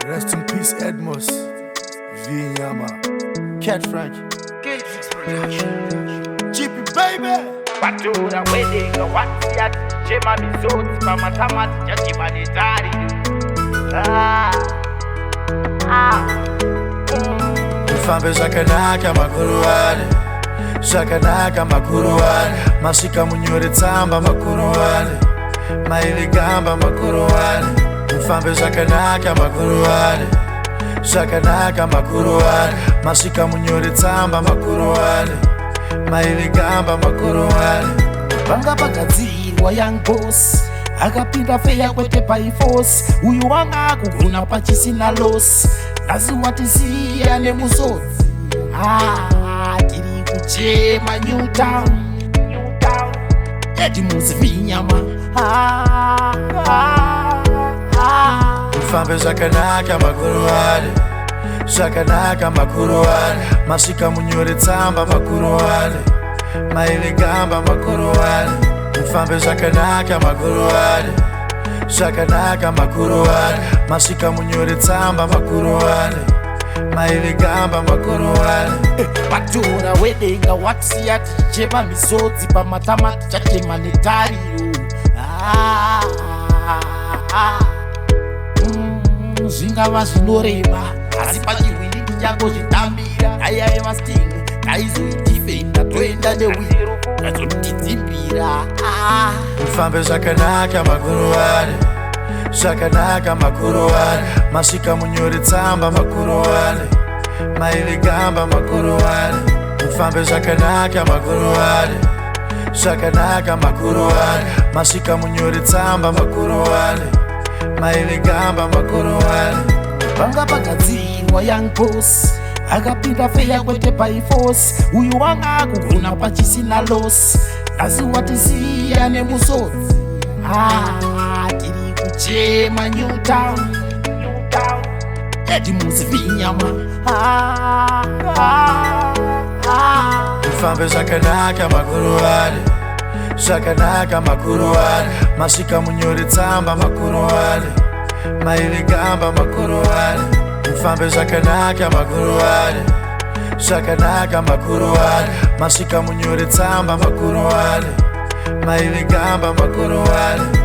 Rest in peace, Edmos. Vinyama. Cat Frank. K6 Production. Chippy, baby. Batura wedding, what's that? Chema Mizot, Mama Tamat, Jachimanitari. Mfambe zvakanaka makuruwane, zvakanaka makuruwane, masvika munyore tsamba makuruwane, mairigamba makuruwane. Mfambe zvakanaka makuruwane, zvakanaka makuruwane, masvika munyore tsamba makuruwane, mairigamba makuruwane. Vanga vagadzirwa young boss, akapinda feya kwete by force. Uyu wanga kuguna pachisina loss, asi watisiya nemusodzi. Tiri kuchema Newtown, Edmos Vinyama. Mfambe zvakanaka makuruwane, zvakanaka makuruwane, masvika munyore tsamba makuruwane, mairigamba makuruwane. Mfambe zvakanaka makuruwane, zvakanaka makuruwane, masvika munyore tsamba makuruwane, mairigamba makuruwane. Batura wedding, what's that? Chema Mizodzi pamatamati chatemanetariyo. Zvingava zvinorema asi pachiwindi tichangozvitambira. Aiva sting aizoidifenda toenda newiro azotidzimbira. Mfambe zvakanaka makuruwane, zvakanaka makuruwane, masvika munyore tsamba makuruwane, mairigamba makuruwane. Mfambe zvakanaka makuruwane, zvakanaka makuruwane, masvika munyore tsamba makuruwane, mairigamba makuruwane. Vanga vagadzirwa young boss, akapinda feya kwete by force. Uyu wanga kuguna pachisina loss, asi watisiya nemusodzi. Tiri kuchema Newtown, Edmos Vinyama. Mfambe zvakanaka makuruwane, zvakanaka makuruwane, masvika munyore tsamba makuruwane, mairigamba makuruwane. Mfambe zvakanaka makuruwane, zvakanaka makuruwane, masvika munyore tsamba makuruwane, mairigamba makuruwane.